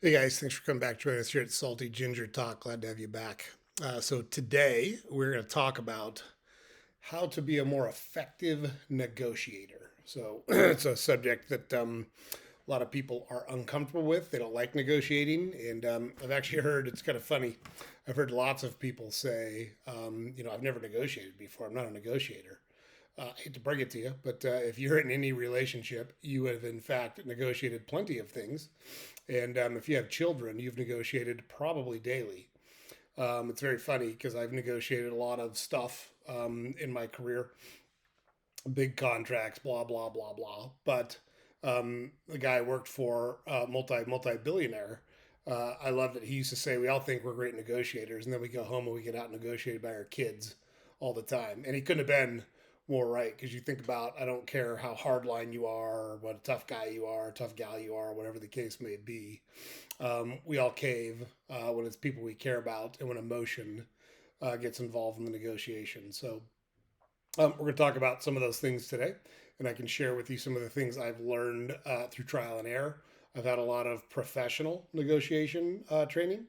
Hey guys, thanks for coming back joining us here at Salty Ginger Talk. Glad to have you back. So today we're going to talk about how to be a more effective negotiator. So it's a subject that a lot of people are uncomfortable with. They don't like negotiating, and I've actually heard it's kind of funny. I've heard lots of people say, I've never negotiated before. I'm not a negotiator. I hate to break it to you, but if you're in any relationship, you have in fact negotiated plenty of things. And if you have children, you've negotiated probably daily. It's very funny because I've negotiated a lot of stuff in my career, big contracts, blah blah blah blah. But the guy I worked for, multi billionaire. I love that he used to say we all think we're great negotiators, and then we go home and we get out negotiated by our kids all the time. And he couldn't have been more right because you think about I don't care how hardline you are, or what a tough guy you are, a tough gal you are, whatever the case may be. We all cave when it's people we care about and when emotion gets involved in the negotiation. So we're going to talk about some of those things today, and I can share with you some of the things I've learned through trial and error. I've had a lot of professional negotiation training.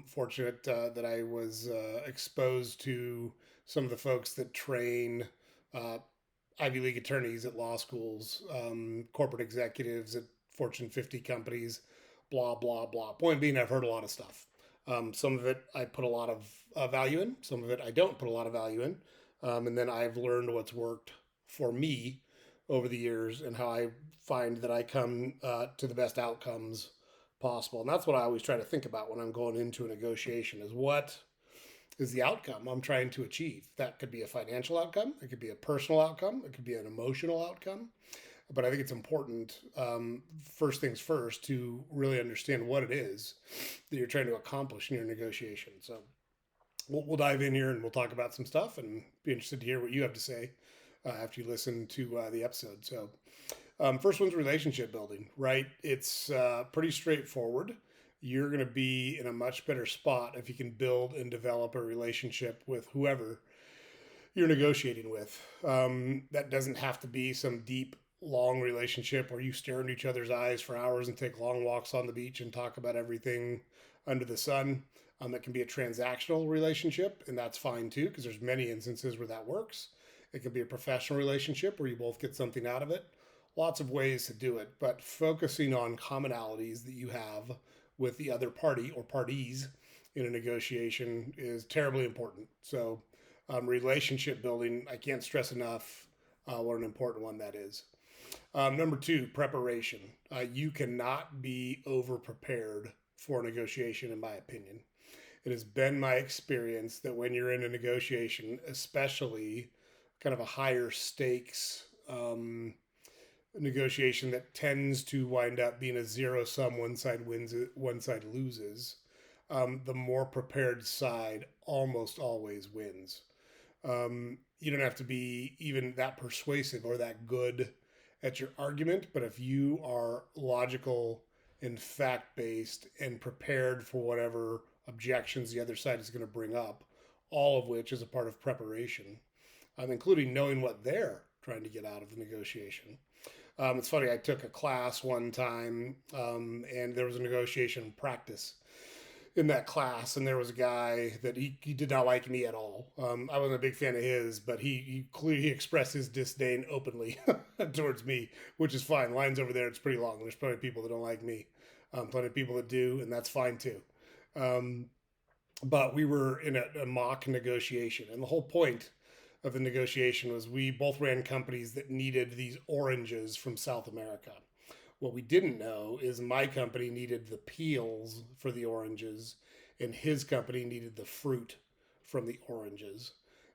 Fortunate that I was exposed to some of the folks that train uh, Ivy League attorneys at law schools, corporate executives at Fortune 50 companies, blah, blah, blah. Point being, I've heard a lot of stuff. Some of it I put a lot of value in, some of it I don't put a lot of value in. And then I've learned what's worked for me over the years and how I find that I come to the best outcomes possible. And that's what I always try to think about when I'm going into a negotiation is what is the outcome I'm trying to achieve. That could be a financial outcome, it could be a personal outcome, it could be an emotional outcome. But I think it's important, first things first, to really understand what it is that you're trying to accomplish in your negotiation. So we'll dive in here and we'll talk about some stuff and be interested to hear what you have to say after you listen to the episode. So, first one's relationship building, right? It's pretty straightforward. You're going to be in a much better spot if you can build and develop a relationship with whoever you're negotiating with. That doesn't have to be some deep, long relationship where you stare into each other's eyes for hours and take long walks on the beach and talk about everything under the sun. It can be a transactional relationship, and that's fine too, because there's many instances where that works. It can be a professional relationship where you both get something out of it. Lots of ways to do it, but focusing on commonalities that you have with the other party or parties in a negotiation is terribly important. So, relationship building, I can't stress enough what an important one that is. Number two, preparation. You cannot be over prepared for a negotiation, in my opinion. It has been my experience that when you're in a negotiation, especially kind of a higher stakes negotiation that tends to wind up being a zero sum, one side wins, one side loses, the more prepared side almost always wins. You don't have to be even that persuasive or that good at your argument, but if you are logical and fact based and prepared for whatever objections the other side is going to bring up, all of which is a part of preparation, including knowing what they're trying to get out of the negotiation. It's funny, I took a class one time and there was a negotiation practice in that class, and there was a guy that he did not like me at all. I wasn't a big fan of his, but he clearly expressed his disdain openly towards me, which is fine. Lines over there, it's pretty long. There's plenty of people that don't like me, plenty of people that do, and that's fine too. Um, but we were in a mock negotiation, and the whole point of the negotiation was we both ran companies that needed these oranges from South America. What we didn't know is my company needed the peels for the oranges, and his company needed the fruit from the oranges.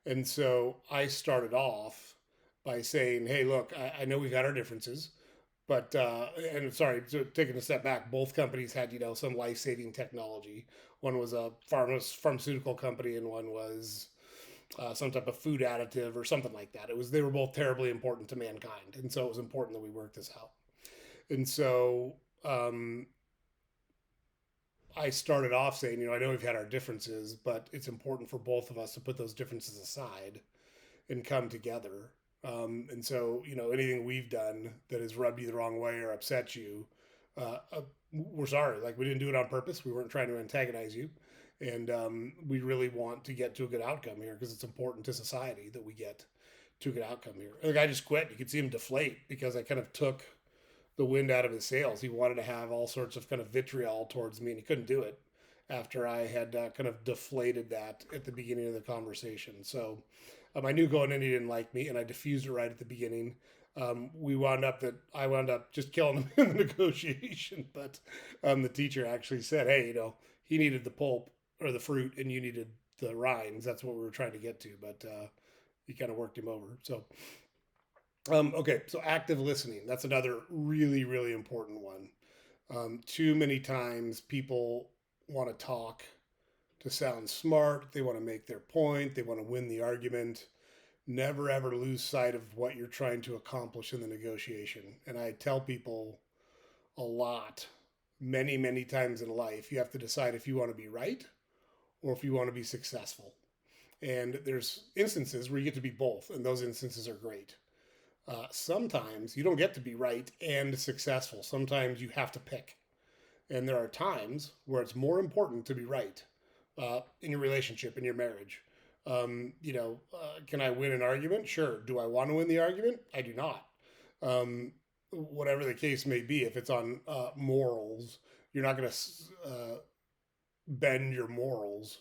And so I started off by saying, "Hey, look, I know we've got our differences, but and sorry, so taking a step back, both companies had some life saving technology. One was a pharmaceutical company, and one was some type of food additive or something like that. They were both terribly important to mankind, and so it was important that we work this out. And so um, I started off saying, I know we've had our differences, but it's important for both of us to put those differences aside and come together. And so, anything we've done that has rubbed you the wrong way or upset you, we're sorry. Like, we didn't do it on purpose. We weren't trying to antagonize you. And we really want to get to a good outcome here because it's important to society that we get to a good outcome here. The guy just quit. You could see him deflate because I kind of took the wind out of his sails. He wanted to have all sorts of kind of vitriol towards me, and he couldn't do it after I had kind of deflated that at the beginning of the conversation. So I knew going in he didn't like me, and I diffused it right at the beginning. I wound up just killing him in the negotiation, but the teacher actually said, "Hey, he needed the pulp or the fruit, and you needed the rinds. That's what we were trying to get to." But he kind of worked him over. So okay, so active listening. That's another really, really important one. Too many times people want to talk to sound smart. They want to make their point. They want to win the argument. Never ever lose sight of what you're trying to accomplish in the negotiation. And I tell people a lot, many, many times in life, you have to decide if you want to be right or if you want to be successful. And there's instances where you get to be both, and those instances are great. Sometimes you don't get to be right and successful. Sometimes you have to pick. And there are times where it's more important to be right in your relationship, in your marriage. Can I win an argument? Sure. Do I want to win the argument? I do not. Whatever the case may be, if it's on morals, you're not going to bend your morals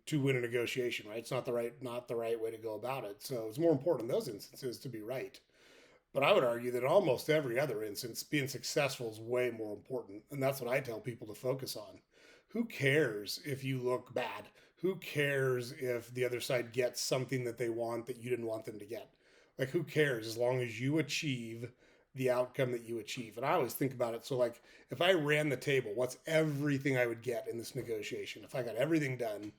to win a negotiation, right? It's not the right way to go about it. So it's more important in those instances to be right. But I would argue that almost every other instance, being successful is way more important. And that's what I tell people to focus on. Who cares if you look bad? Who cares if the other side gets something that they want that you didn't want them to get? Like, who cares as long as you achieve the outcome that you achieve? And I always think about it. So, like, if I ran the table, what's everything I would get in this negotiation? If I got everything done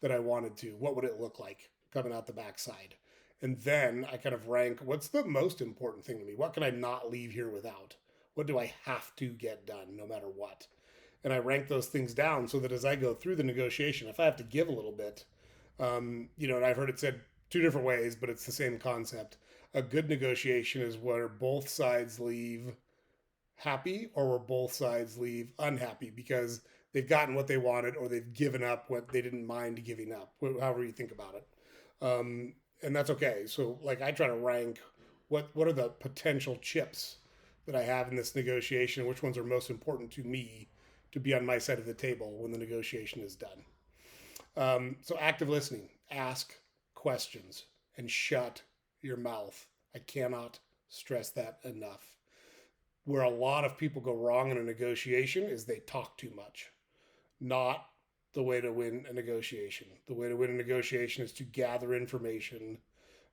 that I wanted to, what would it look like coming out the backside? And then I kind of rank what's the most important thing to me? What can I not leave here without? What do I have to get done no matter what? And I rank those things down so that as I go through the negotiation, if I have to give a little bit, and I've heard it said two different ways, but it's the same concept. A good negotiation is where both sides leave happy or where both sides leave unhappy because they've gotten what they wanted or they've given up what they didn't mind giving up, however you think about it. And that's okay. So, like, I try to rank what are the potential chips that I have in this negotiation, which ones are most important to me to be on my side of the table when the negotiation is done. So active listening, ask questions and shut your mouth. I cannot stress that enough. Where a lot of people go wrong in a negotiation is they talk too much. Not the way to win a negotiation. The way to win a negotiation is to gather information,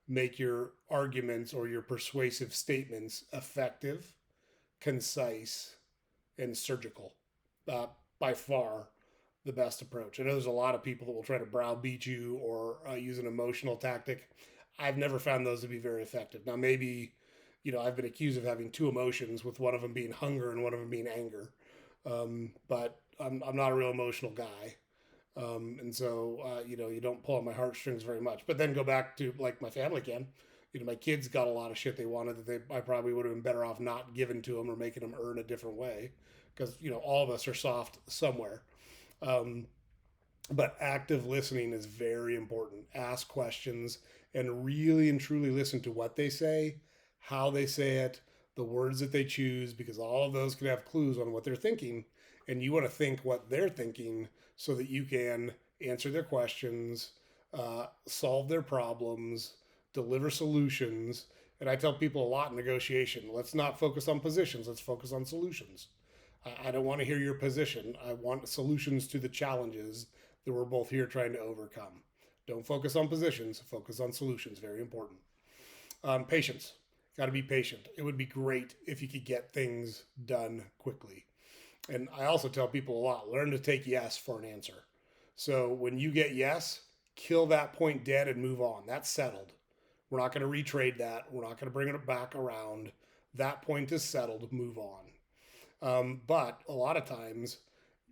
make your arguments or your persuasive statements effective, concise, and surgical. By far the best approach. I know there's a lot of people that will try to browbeat you or use an emotional tactic. I've never found those to be very effective. Now, maybe, I've been accused of having two emotions, with one of them being hunger and one of them being anger. But I'm not a real emotional guy. And so, you don't pull on my heartstrings very much. But then go back to, like, my family can. My kids got a lot of shit they wanted that I probably would have been better off not giving to them or making them earn a different way. Because, all of us are soft somewhere. But active listening is very important. Ask questions and really and truly listen to what they say, how they say it, the words that they choose, because all of those can have clues on what they're thinking. And you want to think what they're thinking so that you can answer their questions, solve their problems, deliver solutions. And I tell people a lot in negotiation, let's not focus on positions, let's focus on solutions. I don't want to hear your position. I want solutions to the challenges that we're both here trying to overcome. Don't focus on positions, focus on solutions. Very important. Patience. Got to be patient. It would be great if you could get things done quickly. And I also tell people a lot, learn to take yes for an answer. So when you get yes, kill that point dead and move on. That's settled. We're not going to retrade that. We're not going to bring it back around. That point is settled. Move on. But a lot of times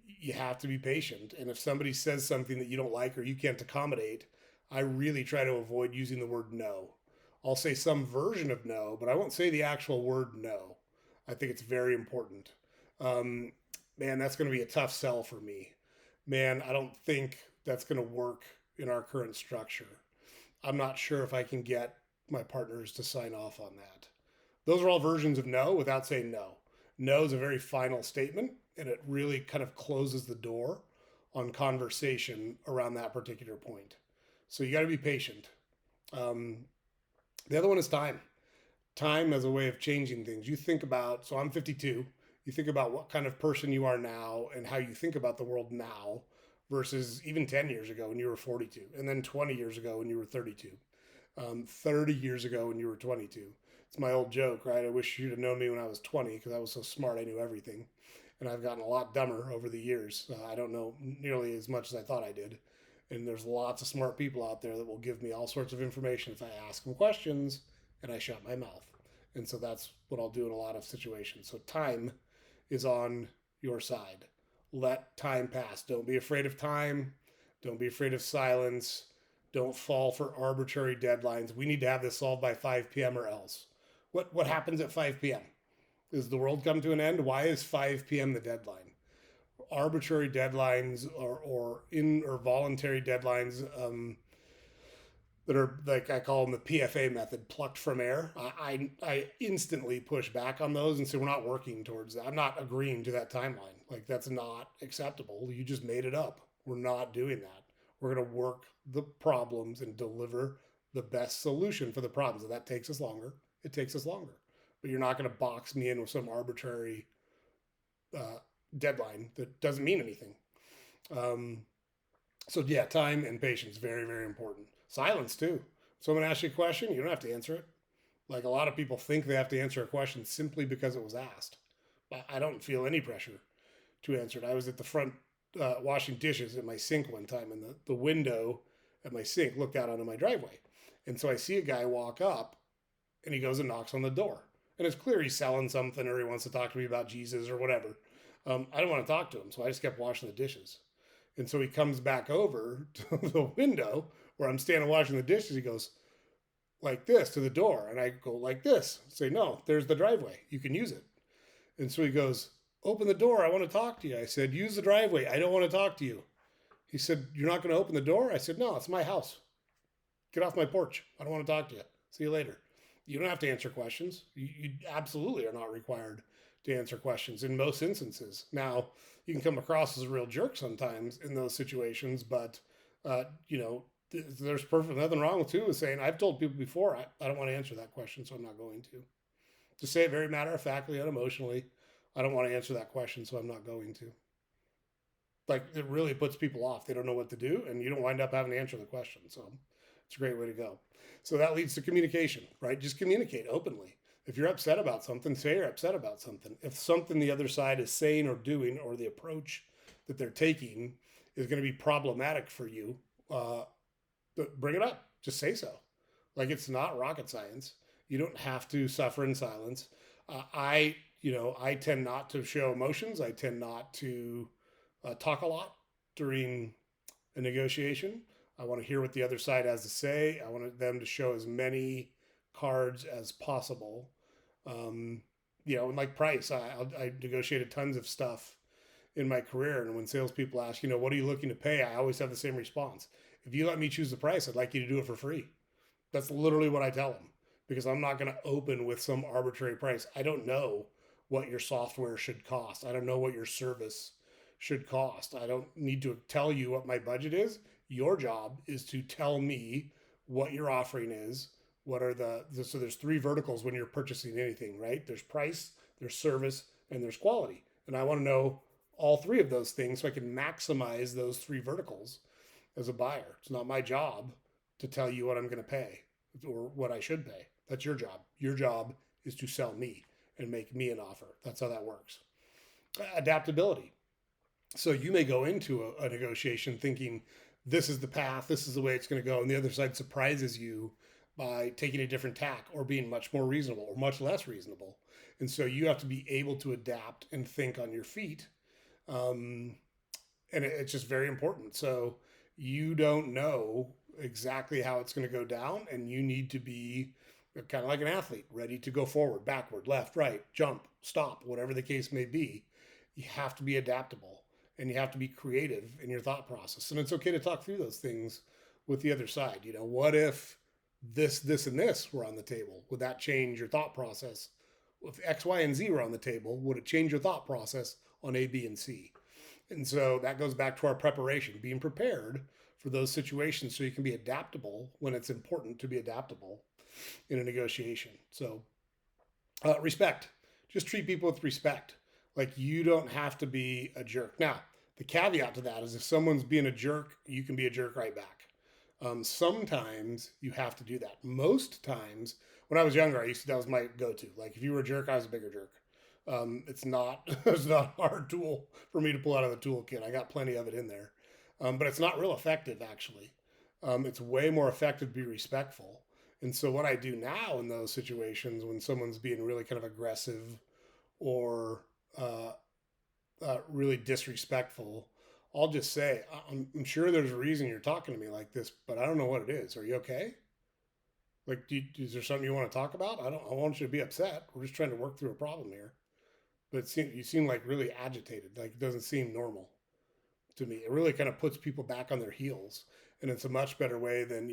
you have to be patient. And if somebody says something that you don't like or you can't accommodate, I really try to avoid using the word no. I'll say some version of no, but I won't say the actual word no. I think it's very important. Um, man, that's going to be a tough sell for me. Man, I don't think that's going to work in our current structure. I'm not sure if I can get my partners to sign off on that. Those are all versions of no without saying no. No is a very final statement, and it really kind of closes the door on conversation around that particular point. So you got to be patient. Um, the other one is time. Time as a way of changing things. You think about, so I'm 52. You think about what kind of person you are now and how you think about the world now versus even 10 years ago when you were 42, and then 20 years ago when you were 32, 30 years ago when you were 22. It's my old joke, right? I wish you'd have known me when I was 20 because I was so smart, I knew everything. And I've gotten a lot dumber over the years. I don't know nearly as much as I thought I did. And there's lots of smart people out there that will give me all sorts of information if I ask them questions and I shut my mouth. And so that's what I'll do in a lot of situations. So time is on your side. Let time pass. Don't be afraid of time. Don't be afraid of silence. Don't fall for arbitrary deadlines. We need to have this solved by 5 p.m. or else. What happens at 5 p.m.? Does the world come to an end? Why is 5 p.m. the deadline? Arbitrary deadlines or voluntary deadlines that are, like I call them, the PFA method, plucked from air. I instantly push back on those and say we're not working towards that. I'm not agreeing to that timeline. Like, that's not acceptable. You just made it up. We're not doing that. We're going to work the problems and deliver the best solution for the problems. If that takes us longer, it takes us longer. But you're not going to box me in with some arbitrary uh, deadline that doesn't mean anything. Um, so yeah, time and patience, very, very important. Silence too. Someone asks you a question, you don't have to answer it. Like, a lot of people think they have to answer a question simply because it was asked. I don't feel any pressure to answer it. I was at the front washing dishes at my sink one time, and the window at my sink looked out onto my driveway. And so I see a guy walk up, and he goes and knocks on the door. And it's clear he's selling something or he wants to talk to me about Jesus or whatever. I don't want to talk to him, so I just kept washing the dishes. And so he comes back over to the window where I'm standing washing the dishes. He goes like this to the door, and I go like this. Say, no, there's the driveway. You can use it. And so he goes, open the door. I want to talk to you. I said, use the driveway. I don't want to talk to you. He said, you're not going to open the door? I said, no, it's my house. Get off my porch. I don't want to talk to you. See you later. You don't have to answer questions. You absolutely are not required to answer questions in most instances. Now, you can come across as a real jerk sometimes in those situations, but there's perfect nothing wrong with too with saying, I've told people before, I don't want to answer that question, so I'm not going to. Just say it very matter of factly, unemotionally. I don't want to answer that question, so I'm not going to. Like, it really puts people off. They don't know what to do, and you don't wind up having to answer the question. So it's a great way to go. So that leads to communication, right? Just communicate openly. If you're upset about something, say you're upset about something. If something the other side is saying or doing, or the approach that they're taking is going to be problematic for you, bring it up. Just say so. Like, it's not rocket science. You don't have to suffer in silence. I tend not to show emotions. I tend not to talk a lot during a negotiation. I want to hear what the other side has to say. I want them to show as many cards as possible. And like price, I negotiated tons of stuff in my career. And when salespeople ask, what are you looking to pay? I always have the same response. If you let me choose the price, I'd like you to do it for free. That's literally what I tell them, because I'm not going to open with some arbitrary price. I don't know what your software should cost. I don't know what your service should cost. I don't need to tell you what my budget is. Your job is to tell me what your offering is. What are so there's 3 verticals when you're purchasing anything, right? There's price, there's service, and there's quality. And I want to know all 3 of those things so I can maximize those 3 verticals as a buyer. It's not my job to tell you what I'm going to pay or what I should pay. That's your job. Your job is to sell me and make me an offer. That's how that works. Adaptability. So you may go into a negotiation thinking this is the path, this is the way it's going to go, and the other side surprises you by taking a different tack or being much more reasonable or much less reasonable. And so you have to be able to adapt and think on your feet. And it's just very important. So you don't know exactly how it's going to go down, and you need to be kind of like an athlete, ready to go forward, backward, left, right, jump, stop, whatever the case may be. you have to be adaptable and you have to be creative in your thought process. And it's okay to talk through those things with the other side. What if this, and this were on the table? Would that change your thought process? If X, Y, and Z were on the table, would it change your thought process on A, B, and C? And so that goes back to our preparation, being prepared for those situations so you can be adaptable when it's important to be adaptable in a negotiation. So, respect. Just treat people with respect. Like, you don't have to be a jerk. Now, the caveat to that is if someone's being a jerk, you can be a jerk right back. Sometimes you have to do that. Most times, when I was younger, that was my go-to. Like, if you were a jerk, I was a bigger jerk. It's not it's not a hard tool for me to pull out of the toolkit. I got plenty of it in there, but it's not real effective actually. It's way more effective to be respectful. And so what I do now in those situations when someone's being really kind of aggressive or uh, really disrespectful, I'll just say, I'm sure there's a reason you're talking to me like this, but I don't know what it is. Are you okay? Like, is there something you want to talk about? I want you to be upset. We're just trying to work through a problem here. But you seem like really agitated. Like, it doesn't seem normal to me. It really kind of puts people back on their heels. And it's a much better way than,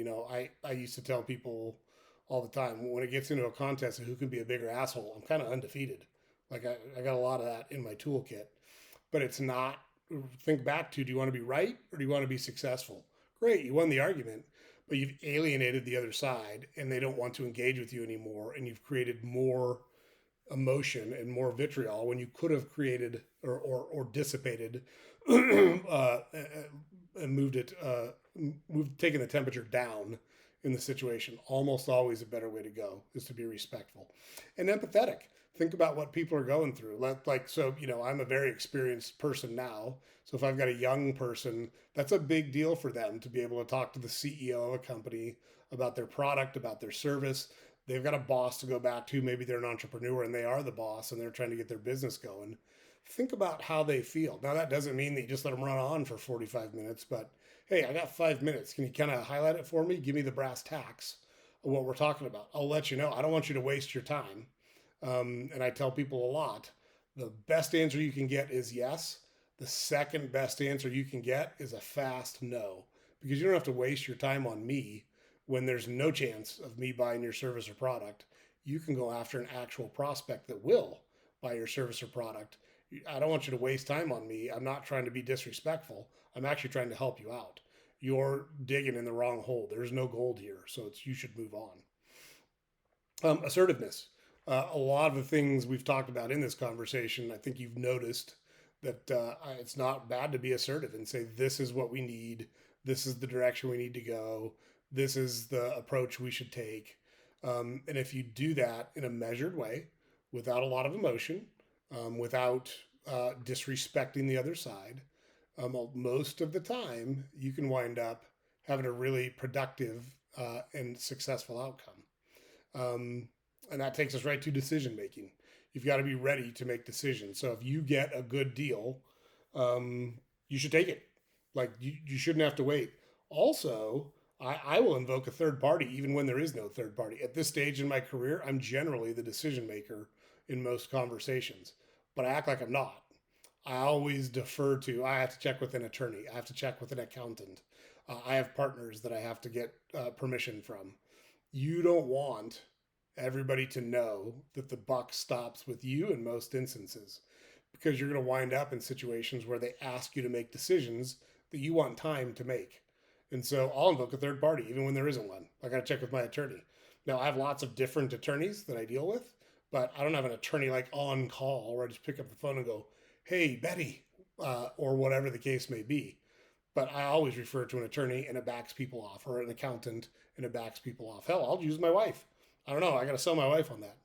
I used to tell people all the time when it gets into a contest of who can be a bigger asshole, I'm kind of undefeated. Like, I got a lot of that in my toolkit. But it's not, think back to, do you want to be right or do you want to be successful? Great, you won the argument, but you've alienated the other side and they don't want to engage with you anymore. And you've created more emotion and more vitriol when you could have created or dissipated and taken the temperature down in the situation. Almost always a better way to go is to be respectful and empathetic. Think about what people are going through. I'm a very experienced person now. So if I've got a young person, that's a big deal for them to be able to talk to the CEO of a company about their product, about their service. They've got a boss to go back to. Maybe they're an entrepreneur and they are the boss and they're trying to get their business going. Think about how they feel. Now, that doesn't mean that you just let them run on for 45 minutes, but hey, I got 5 minutes. Can you kind of highlight it for me? Give me the brass tacks of what we're talking about. I'll let you know. I don't want you to waste your time. And I tell people a lot, the best answer you can get is yes. The second best answer you can get is a fast no, because you don't have to waste your time on me when there's no chance of me buying your service or product. You can go after an actual prospect that will buy your service or product. I don't want you to waste time on me. I'm not trying to be disrespectful. I'm actually trying to help you out. You're digging in the wrong hole. There's no gold here, so you should move on. Assertiveness. A lot of the things we've talked about in this conversation, I think you've noticed that it's not bad to be assertive and say, this is what we need. This is the direction we need to go. This is the approach we should take. And if you do that in a measured way, without a lot of emotion, without disrespecting the other side, most of the time you can wind up having a really productive and successful outcome. And that takes us right to decision making. You've got to be ready to make decisions. So if you get a good deal, you should take it. Like, you shouldn't have to wait. Also, I will invoke a third party even when there is no third party. At this stage in my career, I'm generally the decision maker in most conversations, but I act like I'm not. I always defer to, I have to check with an attorney. I have to check with an accountant. I have partners that I have to get permission from. You don't want everybody to know that the buck stops with you in most instances, because you're going to wind up in situations where they ask you to make decisions that you want time to make. And so I'll invoke a third party even when there isn't one. I got to check with my attorney. Now, I have lots of different attorneys that I deal with, but I don't have an attorney like on call where I just pick up the phone and go, hey, Betty, or whatever the case may be. But I always refer to an attorney and it backs people off, or an accountant and it backs people off. Hell, I'll use my wife. I don't know. I got to sell my wife on that.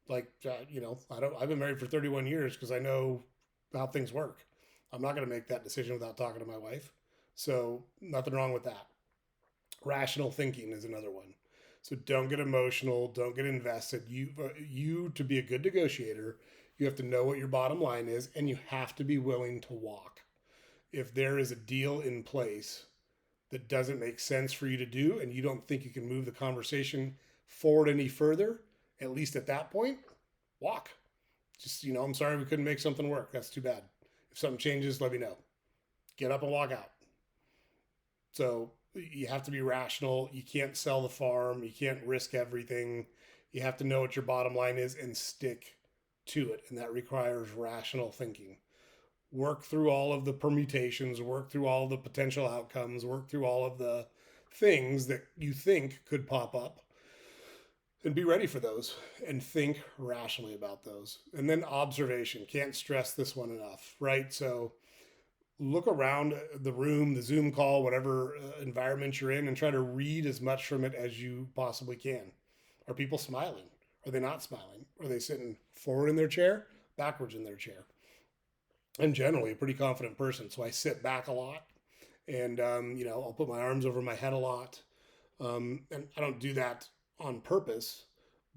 Like, I've been married for 31 years because I know how things work. I'm not going to make that decision without talking to my wife. So nothing wrong with that. Rational thinking is another one. So don't get emotional. Don't get invested. You to be a good negotiator, you have to know what your bottom line is, and you have to be willing to walk. If there is a deal in place that doesn't make sense for you to do, and you don't think you can move the conversation forward any further, at least at that point, walk. Just, I'm sorry we couldn't make something work. That's too bad. If something changes, let me know. Get up and walk out. So you have to be rational. You can't sell the farm. You can't risk everything. You have to know what your bottom line is and stick to it. And that requires rational thinking. Work through all of the permutations, work through all of the potential outcomes, work through all of the things that you think could pop up and be ready for those and think rationally about those. And then observation. Can't stress this one enough, right? So look around the room, the Zoom call, whatever environment you're in, and try to read as much from it as you possibly can. Are people smiling? Are they not smiling? Are they sitting forward in their chair, backwards in their chair? I'm generally a pretty confident person, so I sit back a lot, and I'll put my arms over my head a lot, and I don't do that on purpose,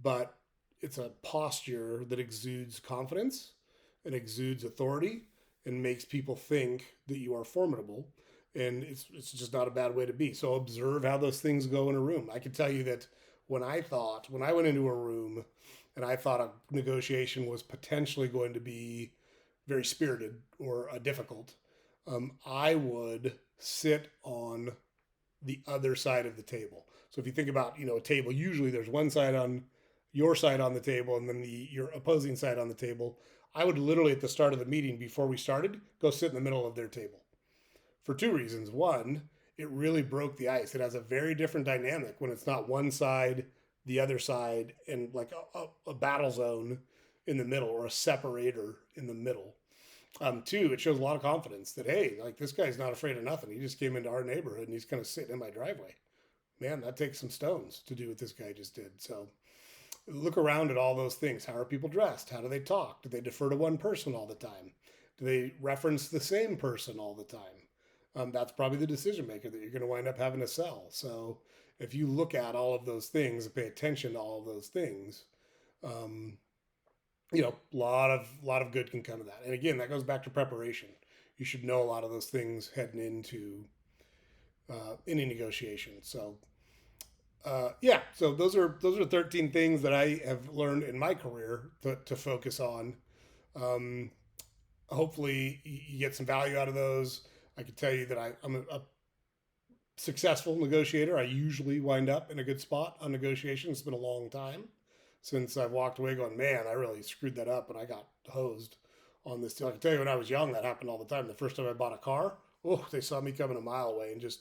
but it's a posture that exudes confidence and exudes authority and makes people think that you are formidable. And it's just not a bad way to be. So observe how those things go in a room. I can tell you that when I went into a room and I thought a negotiation was potentially going to be very spirited or difficult, I would sit on the other side of the table. So if you think about, a table, usually there's one side on your side on the table and then your opposing side on the table. I would literally at the start of the meeting before we started go sit in the middle of their table for two reasons. One, it really broke the ice. It has a very different dynamic when it's not one side, the other side, and like a battle zone in the middle or a separator in the middle. Two, it shows a lot of confidence that, hey, like this guy's not afraid of nothing. He just came into our neighborhood and he's kind of sitting in my driveway. Man, that takes some stones to do what this guy just did. So look around at all those things. How are people dressed? How do they talk? Do they defer to one person all the time? Do they reference the same person all the time? That's probably the decision maker that you're going to wind up having to sell. So if you look at all of those things and pay attention to all of those things, a lot of good can come of that. And again, that goes back to preparation. You should know a lot of those things heading into any negotiation. So so those are 13 things that I have learned in my career to focus on. Hopefully you get some value out of those. I can tell you that I'm a successful negotiator. I usually wind up in a good spot on negotiations. It's been a long time since I've walked away going, man, I really screwed that up and I got hosed on this deal. I can tell you when I was young, that happened all the time. The first time I bought a car, they saw me coming a mile away and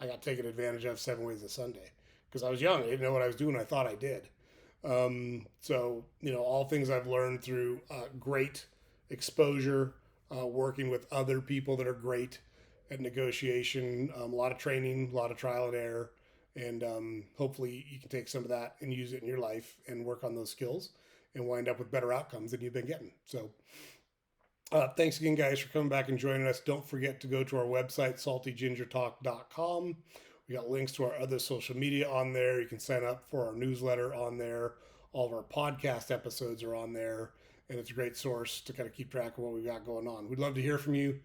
I got taken advantage of 7 ways a Sunday because I was young. I didn't know what I was doing. I thought I did. All things I've learned through great exposure, working with other people that are great at negotiation, a lot of training, a lot of trial and error. And hopefully you can take some of that and use it in your life and work on those skills and wind up with better outcomes than you've been getting. So thanks again, guys, for coming back and joining us. Don't forget to go to our website, saltygingertalk.com. We got links to our other social media on there. You can sign up for our newsletter on there. All of our podcast episodes are on there. And it's a great source to kind of keep track of what we've got going on. We'd love to hear from you.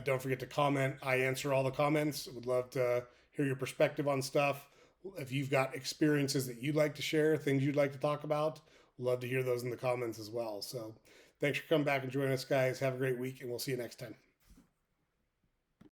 Don't forget to comment. I answer all the comments. Would love to hear your perspective on stuff. If you've got experiences that you'd like to share, things you'd like to talk about, love to hear those in the comments as well. So thanks for coming back and joining us, guys. Have a great week, and we'll see you next time.